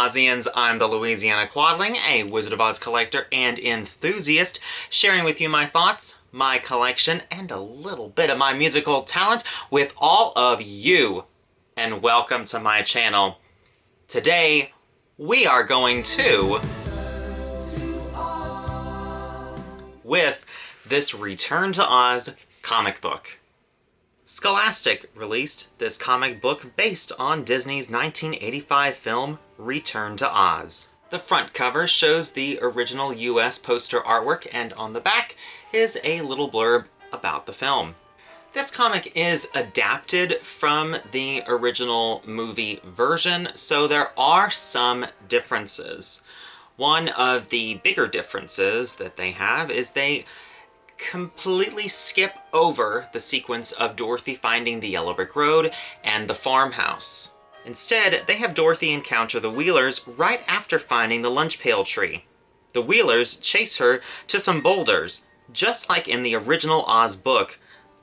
Ozians, I'm the Louisiana Quadling, a Wizard of Oz collector and enthusiast, sharing with you my thoughts, my collection, and a little bit of my musical talent with all of you. And welcome to my channel. Today, we are going to with this Return to Oz comic book. Scholastic released this comic book based on Disney's 1985 film Return to Oz. The front cover shows the original US poster artwork, and on the back is a little blurb about the film. This comic is adapted from the original movie version, so there are some differences. One of the bigger differences that they have is they completely skip over the sequence of Dorothy finding the Yellow Brick Road and the farmhouse. Instead, they have Dorothy encounter the Wheelers right after finding the lunch pail tree. The Wheelers chase her to some boulders, just like in the original Oz book,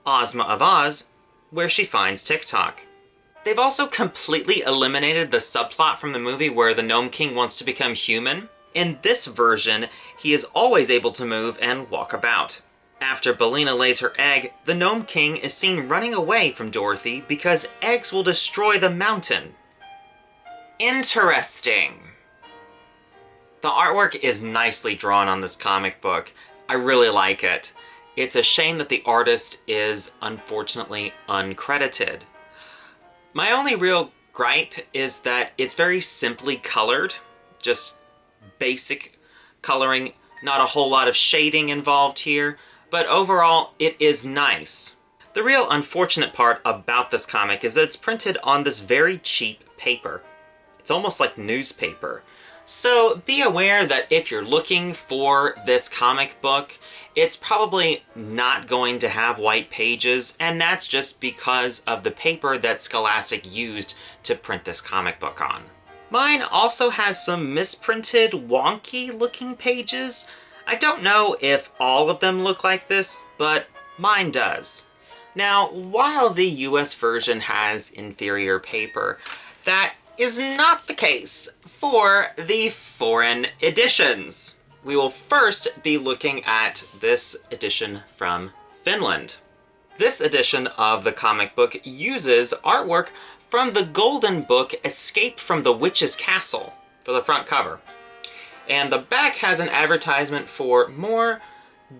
Ozma of Oz, where she finds Tik-Tok. They've also completely eliminated the subplot from the movie where the Gnome King wants to become human. In this version, he is always able to move and walk about. After Billina lays her egg, the Gnome King is seen running away from Dorothy because eggs will destroy the mountain. Interesting. The artwork is nicely drawn on this comic book. I really like it. It's a shame that the artist is unfortunately uncredited. My only real gripe is that it's very simply colored, just basic coloring, not a whole lot of shading involved here. But overall, it is nice. The real unfortunate part about this comic is that it's printed on this very cheap paper. It's almost like newspaper. So be aware that if you're looking for this comic book, it's probably not going to have white pages, and that's just because of the paper that Scholastic used to print this comic book on. Mine also has some misprinted, wonky looking pages. I don't know if all of them look like this, but mine does. Now, while the US version has inferior paper, that is not the case for the foreign editions. We will first be looking at this edition from Finland. This edition of the comic book uses artwork from the Golden Book Escape from the Witch's Castle for the front cover. And the back has an advertisement for more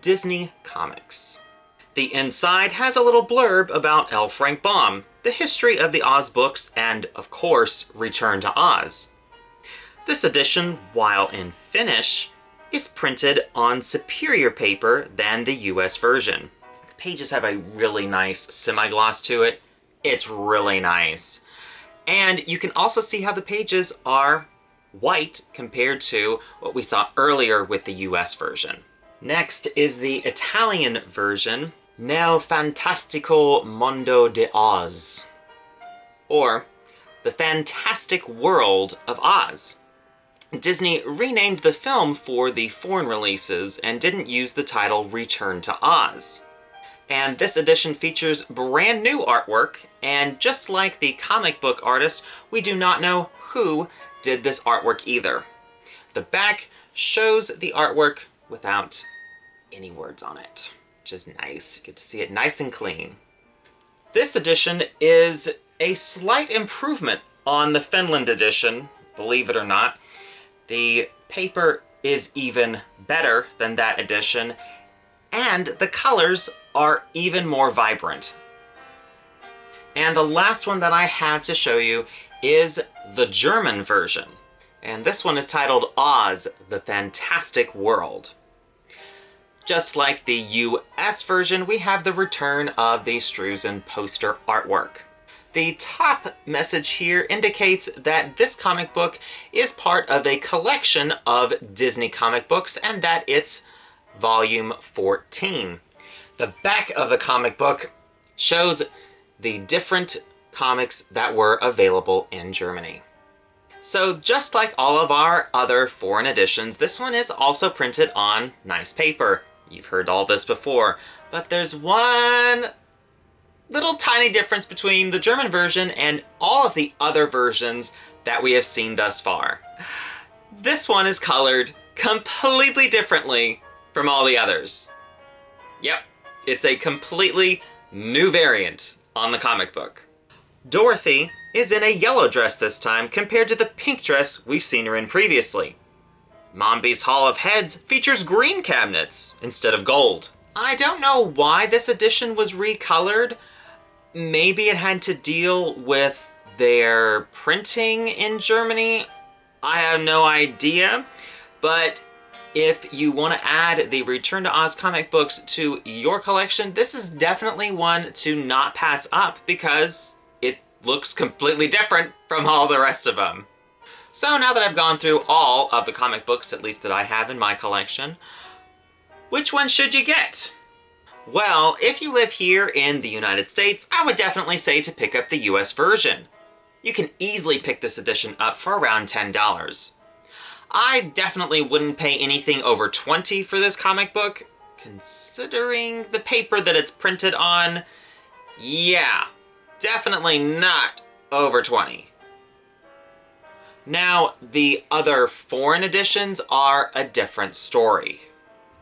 Disney comics. The inside has a little blurb about L. Frank Baum, the history of the Oz books, and, of course, Return to Oz. This edition, while in Finnish, is printed on superior paper than the US version. The pages have a really nice semi-gloss to it. It's really nice. And you can also see how the pages are white compared to what we saw earlier with the US version. Next is the Italian version, Nel Fantastico Mondo di Oz, or The Fantastic World of Oz. Disney renamed the film for the foreign releases and didn't use the title Return to Oz. And this edition features brand new artwork, and just like the comic book artist, we do not know who did this artwork either. The back shows the artwork without any words on it, which is nice. You get to see it nice and clean. This edition is a slight improvement on the Finland edition, believe it or not. The paper is even better than that edition, and the colors are even more vibrant. And the last one that I have to show you is the German version. And this one is titled Oz, the Fantastic World. Just like the US version, we have the return of the Struzen poster artwork. The top message here indicates that this comic book is part of a collection of Disney comic books and that it's volume 14. The back of the comic book shows the different comics that were available in Germany. So just like all of our other foreign editions, this one is also printed on nice paper. You've heard all this before, but there's one little tiny difference between the German version and all of the other versions that we have seen thus far. This one is colored completely differently from all the others. Yep, it's a completely new variant on the comic book. Dorothy is in a yellow dress this time compared to the pink dress we've seen her in previously. Mombi's Hall of Heads features green cabinets instead of gold. I don't know why this edition was recolored. Maybe it had to deal with their printing in Germany. I have no idea, but if you want to add the Return to Oz comic books to your collection, this is definitely one to not pass up because it looks completely different from all the rest of them. So now that I've gone through all of the comic books, at least that I have in my collection, which one should you get? Well, if you live here in the United States, I would definitely say to pick up the US version. You can easily pick this edition up for around $10. I definitely wouldn't pay anything over $20 for this comic book, considering the paper that it's printed on. Yeah, definitely not over $20. Now, the other foreign editions are a different story.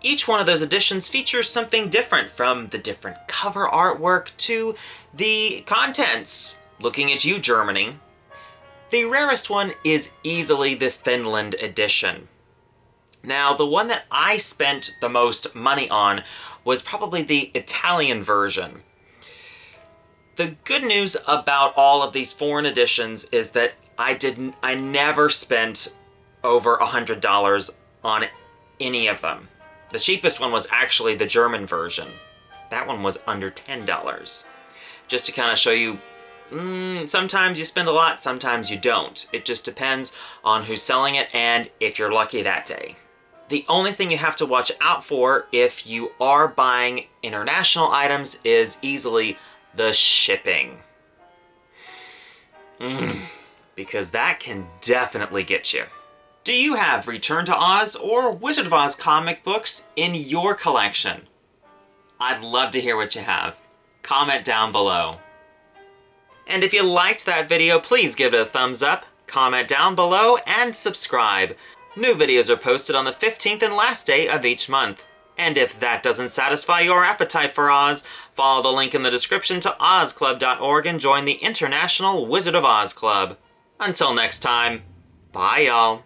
Each one of those editions features something different, from the different cover artwork to the contents. Looking at you, Germany. The rarest one is easily the Finland edition. Now, the one that I spent the most money on was probably the Italian version. The good news about all of these foreign editions is that I never spent over $100 on any of them. The cheapest one was actually the German version. That one was under $10. Just to kind of show you, sometimes you spend a lot, sometimes you don't. It just depends on who's selling it and if you're lucky that day. The only thing you have to watch out for if you are buying international items is easily the shipping. Because that can definitely get you. Do you have Return to Oz or Wizard of Oz comic books in your collection? I'd love to hear what you have. Comment down below. And if you liked that video, please give it a thumbs up, comment down below, and subscribe. New videos are posted on the 15th and last day of each month. And if that doesn't satisfy your appetite for Oz, follow the link in the description to ozclub.org and join the International Wizard of Oz Club. Until next time, bye y'all.